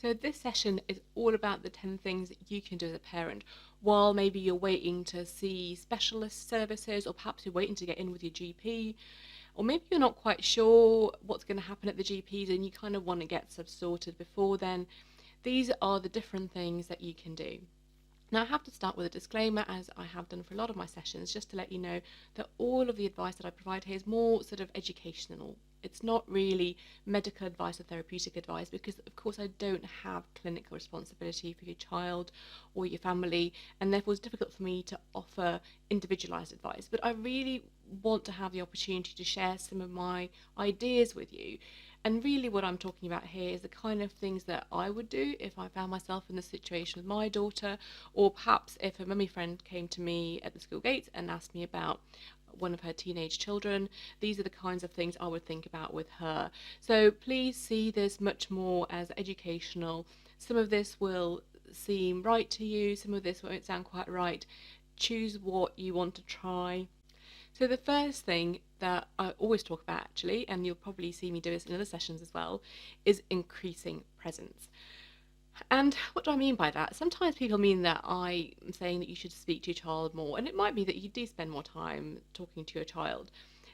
So this session is all about the 10 things that you can do as a parent while maybe you're waiting to see specialist services, or perhaps you're waiting to get in with your GP, or maybe you're not quite sure what's going to happen at the GPs and you kind of want to get stuff sorted before then. These are the different things that you can do. Now, I have to start with a disclaimer, as I have done for a lot of my sessions, just to let you know that all of the advice that I provide here is more sort of educational. It's not really medical advice or therapeutic advice, because, of course, I don't have clinical responsibility for your child or your family, and therefore it's difficult for me to offer individualised advice. But I really want to have the opportunity to share some of my ideas with you. And really what I'm talking about here is the kind of things that I would do if I found myself in this situation with my daughter, or perhaps if a mummy friend came to me at the school gates and asked me about one of her teenage children. These are the kinds of things I would think about with her. So please see this much more as educational. Some of this will seem right to you, some of this won't sound quite right. Choose what you want to try. So the first thing that I always talk about, actually, and you'll probably see me do this in other sessions as well, is increasing presence. And what do I mean by that? Sometimes people mean that I am saying that you should speak to your child more, and it might be that you do spend more time talking to your child.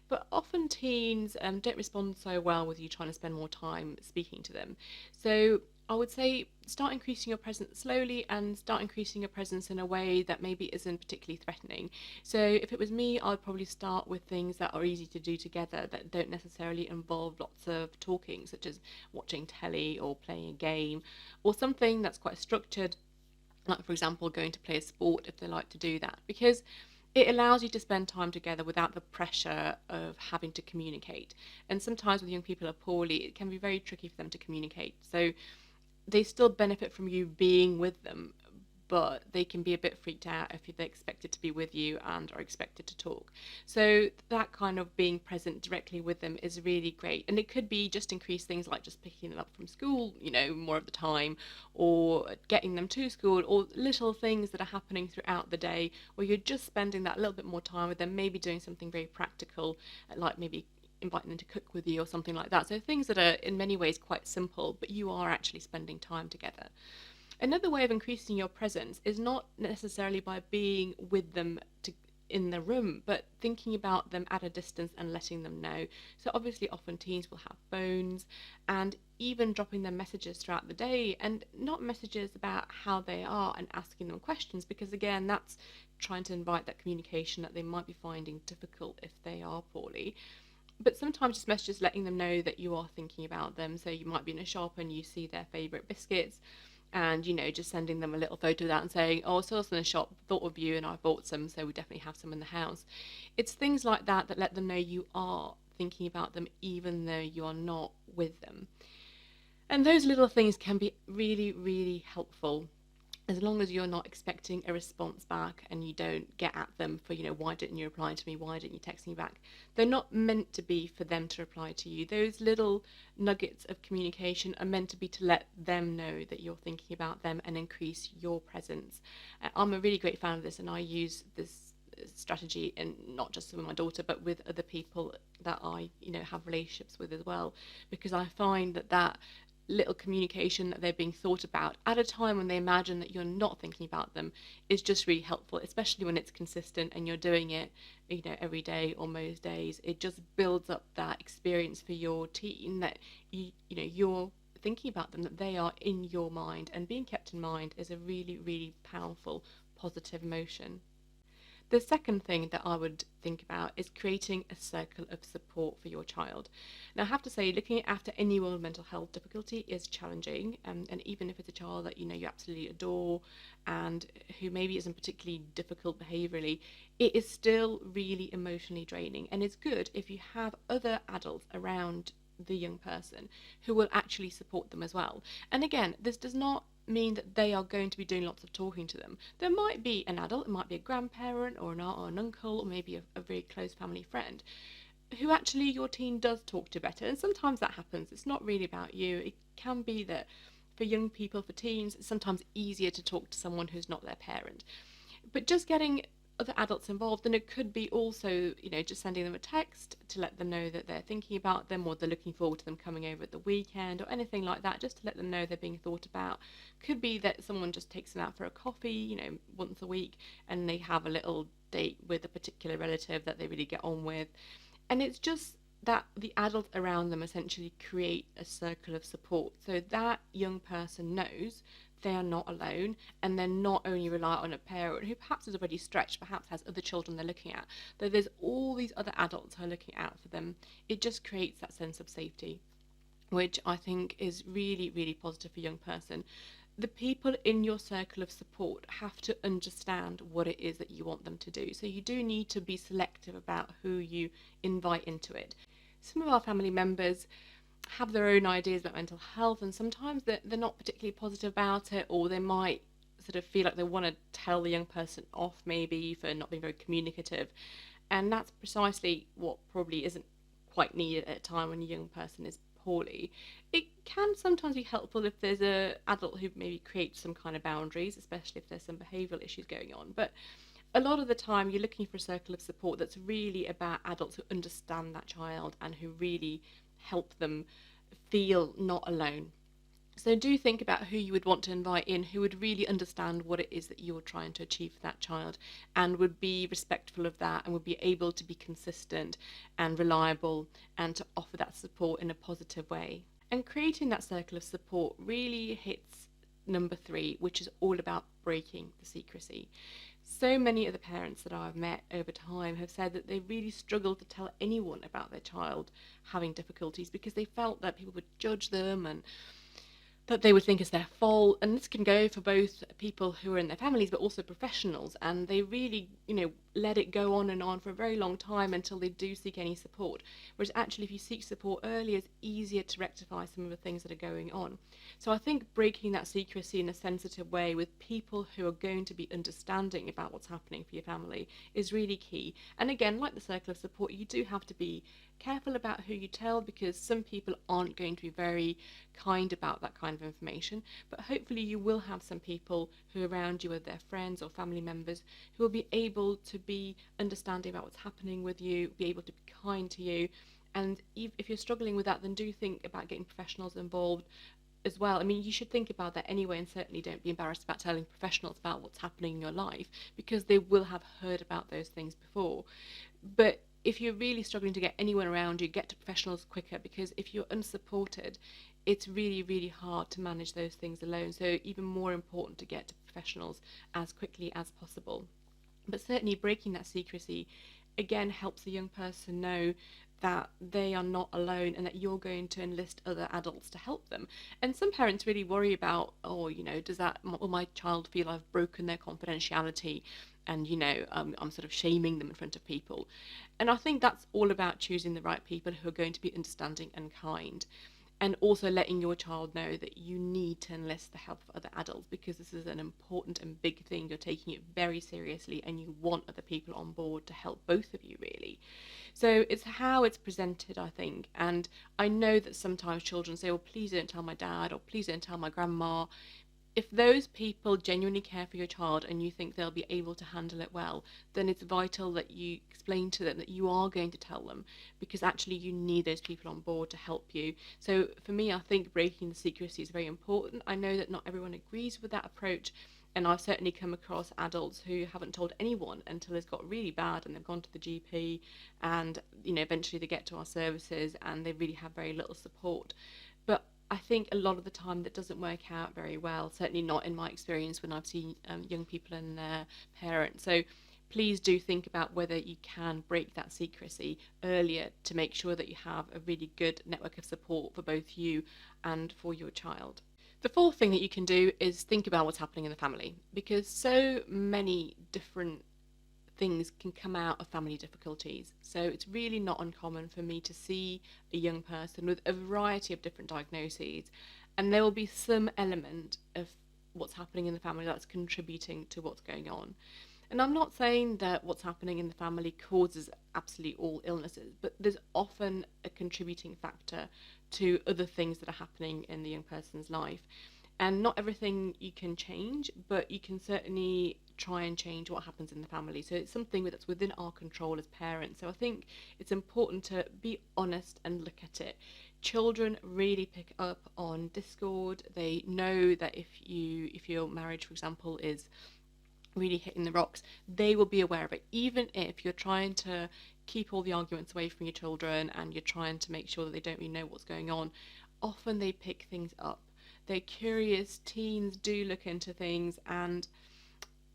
But often teens don't respond so well with you trying to spend more time speaking to them. So I would say start increasing your presence slowly, and start increasing your presence in a way that maybe isn't particularly threatening. So if it was me, I'd probably start with things that are easy to do together, that don't necessarily involve lots of talking, such as watching telly or playing a game, or something that's quite structured, like, for example, going to play a sport if they like to do that, because it allows you to spend time together without the pressure of having to communicate. And sometimes with young people who are poorly, it can be very tricky for them to communicate. So they still benefit from you being with them, but they can be a bit freaked out if they're expected to be with you and are expected to talk. So that kind of being present directly with them is really great. And it could be just increase things like just picking them up from school, more of the time, or getting them to school, or little things that are happening throughout the day where you're just spending that little bit more time with them, maybe doing something very practical, like maybe inviting them to cook with you or something like that. So things that are in many ways quite simple, but you are actually spending time together. Another way of increasing your presence is not necessarily by being with them in the room, but thinking about them at a distance and letting them know. So obviously often teens will have phones, and even dropping them messages throughout the day, and not messages about how they are and asking them questions, because again, that's trying to invite that communication that they might be finding difficult if they are poorly. But sometimes just messages letting them know that you are thinking about them. So you might be in a shop and you see their favourite biscuits, and just sending them a little photo of that and saying, oh, I saw us in the shop, thought of you, and I bought some, so we definitely have some in the house. It's things like that that let them know you are thinking about them even though you are not with them. And those little things can be really, really helpful, as long as you're not expecting a response back and you don't get at them for, why didn't you reply to me? Why didn't you text me back? They're not meant to be for them to reply to you. Those little nuggets of communication are meant to be to let them know that you're thinking about them and increase your presence. I'm a really great fan of this, and I use this strategy, and not just with my daughter, but with other people that I, have relationships with as well, because I find that little communication that they're being thought about at a time when they imagine that you're not thinking about them is just really helpful, especially when it's consistent and you're doing it every day or most days. It just builds up that experience for your teen that you're thinking about them, that they are in your mind, and being kept in mind is a really, really powerful positive emotion. The second thing that I would think about is creating a circle of support for your child. Now, I have to say, looking after anyone with mental health difficulty is challenging, and even if it's a child that you absolutely adore and who maybe isn't particularly difficult behaviourally, it is still really emotionally draining. And it's good if you have other adults around the young person who will actually support them as well. And again, this does not mean that they are going to be doing lots of talking to them. There might be an adult, it might be a grandparent or an aunt or an uncle, or maybe a very close family friend who actually your teen does talk to better. And sometimes that happens. It's not really about you. It can be that for young people, for teens, it's sometimes easier to talk to someone who's not their parent. But just getting other adults involved, then it could be also, just sending them a text to let them know that they're thinking about them, or they're looking forward to them coming over at the weekend, or anything like that, just to let them know they're being thought about. Could be that someone just takes them out for a coffee, once a week, and they have a little date with a particular relative that they really get on with. And it's just that the adults around them essentially create a circle of support, so that young person knows they are not alone, and they're not only reliant on a parent who perhaps is already stretched, perhaps has other children they're looking at, that there's all these other adults who are looking out for them. It just creates that sense of safety, which I think is really, really positive for a young person. The people in your circle of support have to understand what it is that you want them to do. So you do need to be selective about who you invite into it. Some of our family members have their own ideas about mental health, and sometimes they're not particularly positive about it, or they might sort of feel like they want to tell the young person off maybe for not being very communicative. And that's precisely what probably isn't quite needed at a time when a young person is poorly. It can sometimes be helpful if there's a adult who maybe creates some kind of boundaries, especially if there's some behavioural issues going on. But a lot of the time you're looking for a circle of support that's really about adults who understand that child and who really help them feel not alone. So do think about who you would want to invite in, who would really understand what it is that you're trying to achieve for that child, and would be respectful of that, and would be able to be consistent and reliable, and to offer that support in a positive way. And creating that circle of support really hits number 3, which is all about breaking the secrecy. So many of the parents that I've met over time have said that they really struggled to tell anyone about their child having difficulties, because they felt that people would judge them and that they would think it's their fault. And this can go for both people who are in their families but also professionals, and they really let it go on and on for a very long time until they do seek any support, whereas actually if you seek support early, it's easier to rectify some of the things that are going on. So I think breaking that secrecy in a sensitive way with people who are going to be understanding about what's happening for your family is really key. And again, like the circle of support, you do have to be careful about who you tell, because some people aren't going to be very kind about that kind of information, but hopefully you will have some people who around you are their friends or family members who will be able to be understanding about what's happening with you, be able to be kind to you. And if you're struggling with that, then do think about getting professionals involved as well. I mean, you should think about that anyway, and certainly don't be embarrassed about telling professionals about what's happening in your life, because they will have heard about those things before. But if you're really struggling to get anyone around you, get to professionals quicker, because if you're unsupported, it's really, really hard to manage those things alone. So even more important to get to professionals as quickly as possible. But certainly breaking that secrecy, again, helps the young person know that they are not alone, and that you're going to enlist other adults to help them. And some parents really worry about, will my child feel I've broken their confidentiality, and I'm sort of shaming them in front of people. And I think that's all about choosing the right people who are going to be understanding and kind, and also letting your child know that you need to enlist the help of other adults, because this is an important and big thing. You're taking it very seriously, and you want other people on board to help both of you, really. So it's how it's presented, I think. And I know that sometimes children say, well, please don't tell my dad, or please don't tell my grandma. If those people genuinely care for your child and you think they'll be able to handle it well, then it's vital that you explain to them that you are going to tell them, because actually you need those people on board to help you. So for me, I think breaking the secrecy is very important. I know that not everyone agrees with that approach, and I've certainly come across adults who haven't told anyone until it's got really bad, and they've gone to the GP, and eventually they get to our services and they really have very little support. But I think a lot of the time that doesn't work out very well, certainly not in my experience when I've seen young people and their parents. So please do think about whether you can break that secrecy earlier to make sure that you have a really good network of support for both you and for your child. The fourth thing that you can do is think about what's happening in the family, because so many different things can come out of family difficulties. So it's really not uncommon for me to see a young person with a variety of different diagnoses, and there will be some element of what's happening in the family that's contributing to what's going on. And I'm not saying that what's happening in the family causes absolutely all illnesses, but there's often a contributing factor to other things that are happening in the young person's life. And not everything you can change, but you can certainly try and change what happens in the family. So it's something that's within our control as parents. So I think it's important to be honest and look at it. Children really pick up on discord. They know that if your marriage, for example, is really hitting the rocks, they will be aware of it. Even if you're trying to keep all the arguments away from your children and you're trying to make sure that they don't really know what's going on, often they pick things up. They're curious. Teens do look into things, and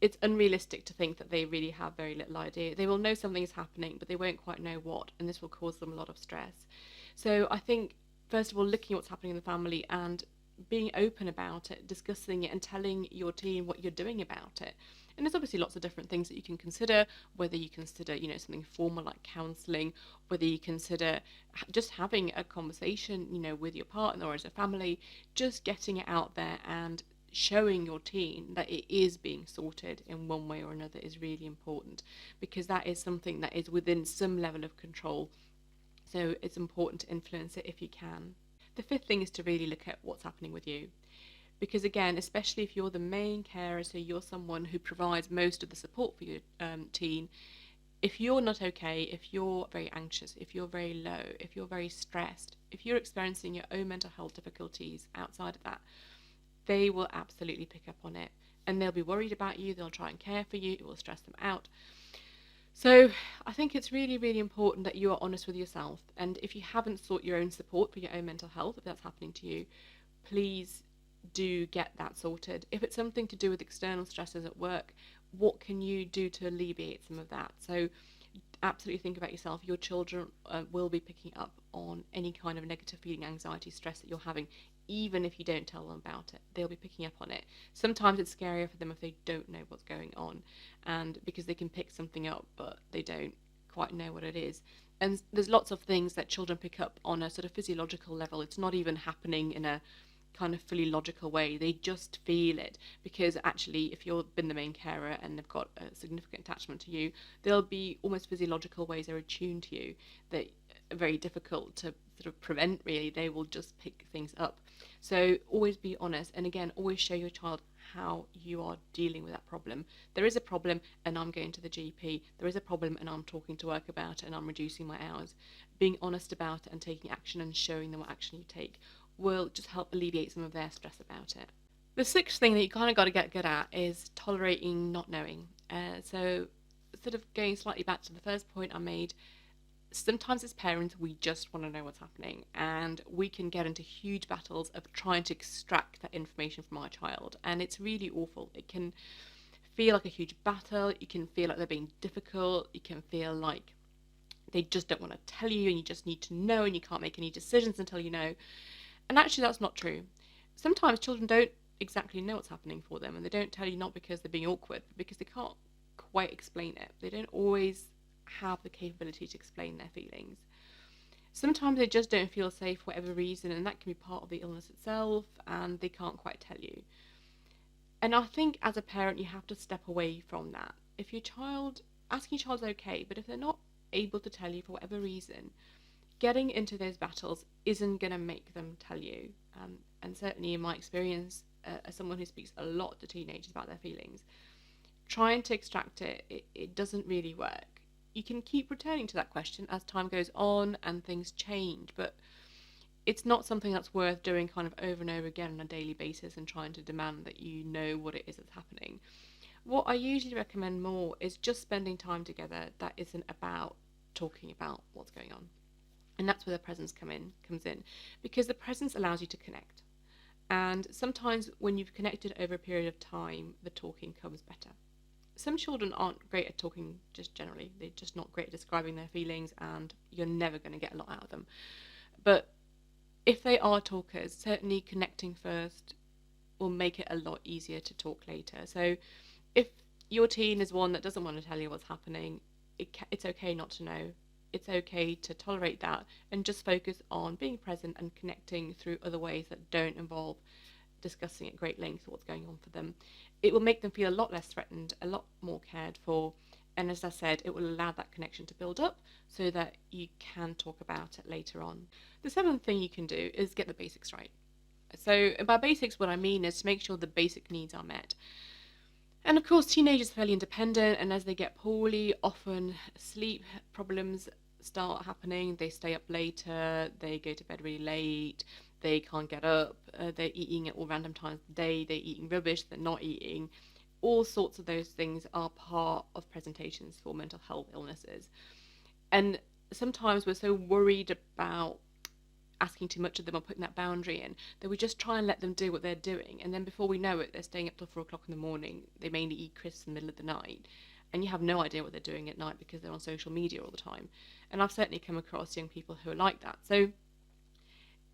it's unrealistic to think that they really have very little idea. They will know something is happening, but they won't quite know what, and this will cause them a lot of stress. So I think, first of all, looking at what's happening in the family and being open about it, discussing it, and telling your team what you're doing about it. And there's obviously lots of different things that you can consider, whether you consider, something formal like counselling, whether you consider just having a conversation, with your partner or as a family, just getting it out there and showing your teen that it is being sorted in one way or another is really important, because that is something that is within some level of control. So it's important to influence it if you can. The fifth thing is to really look at what's happening with you. Because again, especially if you're the main carer, so you're someone who provides most of the support for your teen, if you're not okay, if you're very anxious, if you're very low, if you're very stressed, if you're experiencing your own mental health difficulties outside of that, they will absolutely pick up on it. And they'll be worried about you, they'll try and care for you, it will stress them out. So I think it's really, really important that you are honest with yourself. And if you haven't sought your own support for your own mental health, if that's happening to you, please do get that sorted. If it's something to do with external stresses at work, what can you do to alleviate some of that? So absolutely think about yourself. Your children will be picking up on any kind of negative feeling, anxiety, stress that you're having, even if you don't tell them about it. They'll be picking up on it. Sometimes it's scarier for them if they don't know what's going on, and because they can pick something up but they don't quite know what it is. And there's lots of things that children pick up on a sort of physiological level. It's not even happening in a kind of fully logical way. They just feel it, because actually if you've been the main carer and they've got a significant attachment to you, there'll be almost physiological ways they're attuned to you that are very difficult to sort of prevent. Really, they will just pick things up. So always be honest, and again, always show your child how you are dealing with that problem. There is a problem and I'm going to the GP. There is a problem and I'm talking to work about it and I'm reducing my hours. Being honest about it and taking action and showing them what action you take will just help alleviate some of their stress about it. The sixth thing that you kind of got to get good at is tolerating not knowing. So sort of going slightly back to the first point I made, sometimes as parents we just want to know what's happening, and we can get into huge battles of trying to extract that information from our child, and it's really awful. It can feel like a huge battle. You can feel like they're being difficult. You can feel like they just don't want to tell you and you just need to know and you can't make any decisions until you know. And actually that's not true. Sometimes children don't exactly know what's happening for them, and they don't tell you not because they're being awkward, but because they can't quite explain it. They don't always have the capability to explain their feelings. Sometimes they just don't feel safe for whatever reason, and that can be part of the illness itself, and they can't quite tell you. And I think as a parent you have to step away from that. If your child, asking your child's okay, but if they're not able to tell you for whatever reason, getting into those battles isn't going to make them tell you. And certainly in my experience, as someone who speaks a lot to teenagers about their feelings, trying to extract it doesn't really work. You can keep returning to that question as time goes on and things change, but it's not something that's worth doing kind of over and over again on a daily basis and trying to demand that you know what it is that's happening. What I usually recommend more is just spending time together that isn't about talking about what's going on. And that's where the presence comes in, because the presence allows you to connect. And sometimes when you've connected over a period of time, the talking comes better. Some children aren't great at talking just generally. They're just not great at describing their feelings, and you're never going to get a lot out of them. But if they are talkers, certainly connecting first will make it a lot easier to talk later. So if your teen is one that doesn't want to tell you what's happening, it's okay not to know. It's okay to tolerate that and just focus on being present and connecting through other ways that don't involve discussing at great length what's going on for them. It will make them feel a lot less threatened, a lot more cared for, and as I said, it will allow that connection to build up so that you can talk about it later on. The seventh thing you can do is get the basics right. So by basics, what I mean is to make sure the basic needs are met. And of course, teenagers are fairly independent, and as they get poorly, often sleep problems start happening. They stay up later, they go to bed really late, they can't get up, they're eating at all random times of the day, they're eating rubbish, they're not eating. All sorts of those things are part of presentations for mental health illnesses. And sometimes we're so worried about asking too much of them or putting that boundary in that we just try and let them do what they're doing, and then before we know it, they're staying up till 4 o'clock in the morning. They mainly eat crisps in the middle of the night, and you have no idea what they're doing at night because they're on social media all the time. And I've certainly come across young people who are like that. So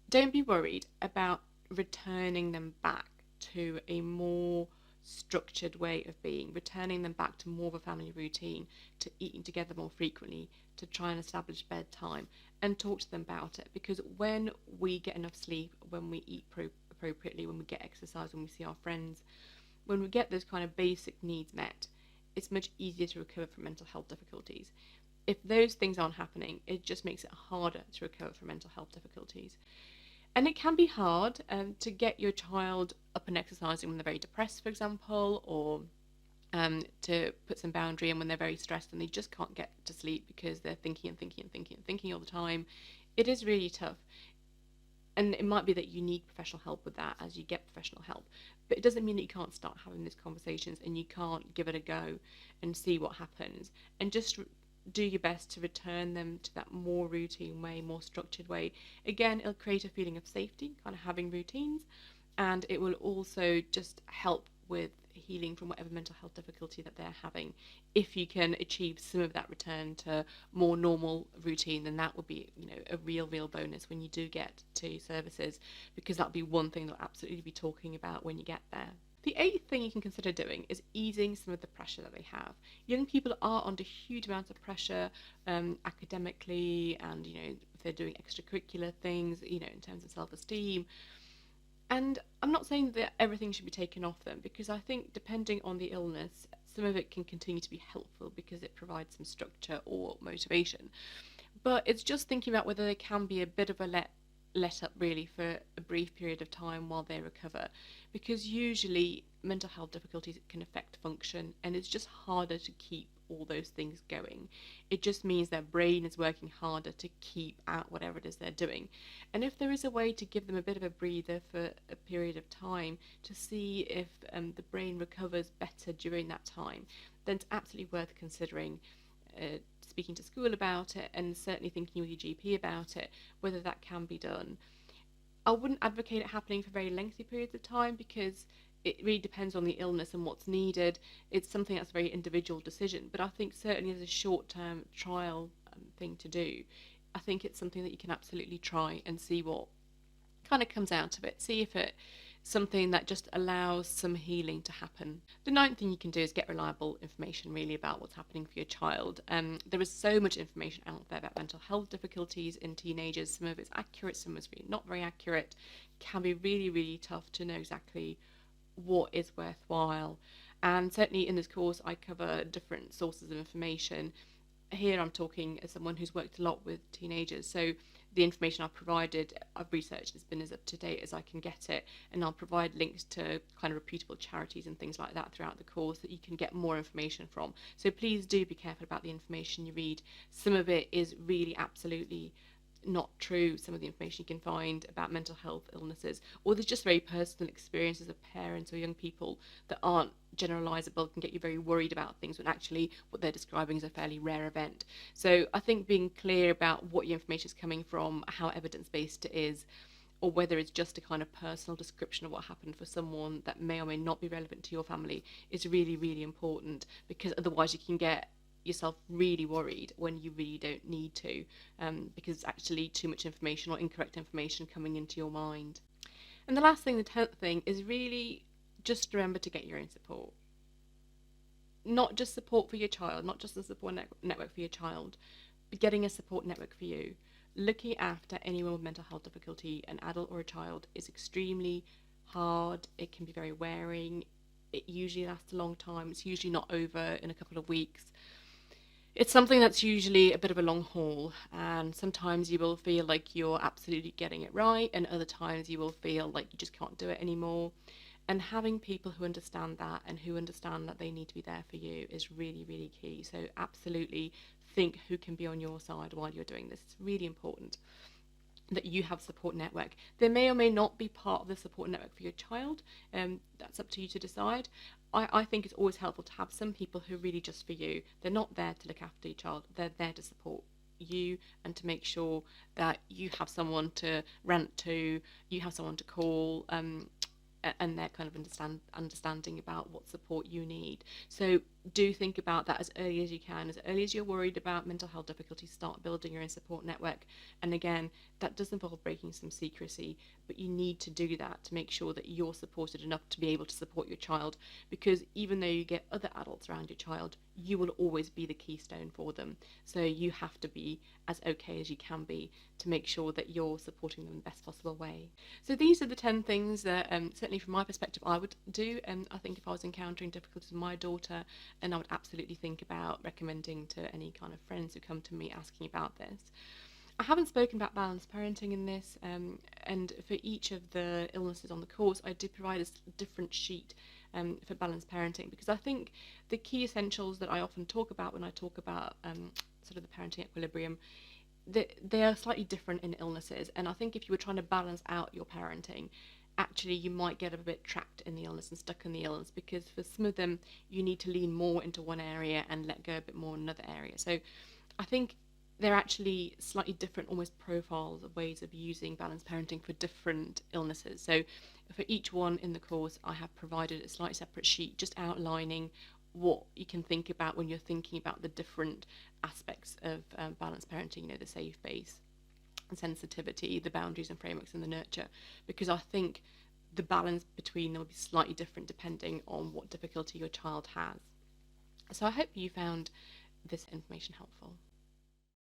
don't be worried about returning them back to a more structured way of being, returning them back to more of a family routine, to eating together more frequently, to try and establish bedtime, and talk to them about it. Because when we get enough sleep, when we eat appropriately, when we get exercise, when we see our friends, when we get those kind of basic needs met, it's much easier to recover from mental health difficulties. If those things aren't happening, it just makes it harder to recover from mental health difficulties. And it can be hard to get your child up and exercising when they're very depressed, for example, or to put some boundary in when they're very stressed and they just can't get to sleep because they're thinking and thinking and thinking and thinking all the time. It is really tough. And it might be that you need professional help with that as you get professional help. But it doesn't mean that you can't start having these conversations and you can't give it a go and see what happens. And just do your best to return them to that more routine way, more structured way. Again, it'll create a feeling of safety, kind of having routines, and it will also just help with healing from whatever mental health difficulty that they're having. If you can achieve some of that return to more normal routine, then that would be, a real bonus when you do get to services, because that'll be one thing they'll absolutely be talking about when you get there. The eighth thing you can consider doing is easing some of the pressure that they have. Young people are under huge amounts of pressure academically, and if they're doing extracurricular things, in terms of self-esteem. And I'm not saying that everything should be taken off them, because I think depending on the illness, some of it can continue to be helpful because it provides some structure or motivation. But it's just thinking about whether there can be a bit of a let up really for a brief period of time while they recover, because usually mental health difficulties can affect function, and it's just harder to keep all those things going. It just means their brain is working harder to keep out whatever it is they're doing. And if there is a way to give them a bit of a breather for a period of time to see if the brain recovers better during that time, then it's absolutely worth considering speaking to school about it, and certainly thinking with your GP about it, whether that can be done. I wouldn't advocate it happening for very lengthy periods of time, because it really depends on the illness and what's needed. It's something that's a very individual decision, but I think certainly as a short-term trial thing to do, I think it's something that you can absolutely try and see what kind of comes out of it. See if it's something that just allows some healing to happen. The ninth thing you can do is get reliable information really about what's happening for your child. There is so much information out there about mental health difficulties in teenagers. Some of it's accurate, some of it's really not very accurate. It can be really tough to know exactly what is worthwhile. And certainly in this course I cover different sources of information. Here I'm talking as someone who's worked a lot with teenagers, so the information I've provided, I've researched, has been as up to date as I can get it, and I'll provide links to kind of reputable charities and things like that throughout the course that you can get more information from. So please do be careful about the information you read. Some of it is really absolutely not true, some of the information you can find about mental health illnesses, or there's just very personal experiences of parents or young people that aren't generalizable, can get you very worried about things when actually what they're describing is a fairly rare event. So I think being clear about what your information is coming from, how evidence-based it is, or whether it's just a kind of personal description of what happened for someone that may or may not be relevant to your family, is really important, because otherwise you can get yourself really worried when you really don't need to, because it's actually too much information or incorrect information coming into your mind. And the last thing, the 10th thing, is really just remember to get your own support. Not just support for your child, not just a support network for your child, but getting a support network for you. Looking after anyone with mental health difficulty, an adult or a child, is extremely hard. It can be very wearing. It usually lasts a long time. It's usually not over in a couple of weeks. It's something that's usually a bit of a long haul, and sometimes you will feel like you're absolutely getting it right, and other times you will feel like you just can't do it anymore. And having people who understand that and who understand that they need to be there for you is really, really key. So, absolutely think who can be on your side while you're doing this. It's really important that you have a support network. They may or may not be part of the support network for your child. That's up to you to decide. I think it's always helpful to have some people who are really just for you. They're not there to look after your child. They're there to support you and to make sure that you have someone to rant to, you have someone to call, and they're kind of understanding about what support you need. So do think about that as early as you can. As early as you're worried about mental health difficulties, start building your own support network. And again, that does involve breaking some secrecy, but you need to do that to make sure that you're supported enough to be able to support your child. Because even though you get other adults around your child, you will always be the keystone for them. So you have to be as okay as you can be to make sure that you're supporting them in the best possible way. So these are the 10 things that, certainly from my perspective, I would do. And I think if I was encountering difficulties with my daughter, and I would absolutely think about recommending to any kind of friends who come to me asking about this. I haven't spoken about balanced parenting in this, and for each of the illnesses on the course, I do provide a different sheet for balanced parenting, because I think the key essentials that I often talk about when I talk about sort of the parenting equilibrium, they are slightly different in illnesses. And I think if you were trying to balance out your parenting, actually you might get a bit trapped in the illness and stuck in the illness, because for some of them you need to lean more into one area and let go a bit more in another area. So I think they're actually slightly different, almost profiles of ways of using balanced parenting for different illnesses. So for each one in the course, I have provided a slightly separate sheet just outlining what you can think about when you're thinking about the different aspects of balanced parenting, the safe base and sensitivity, the boundaries and frameworks, and the nurture, because I think the balance between them will be slightly different depending on what difficulty your child has. So I hope you found this information helpful.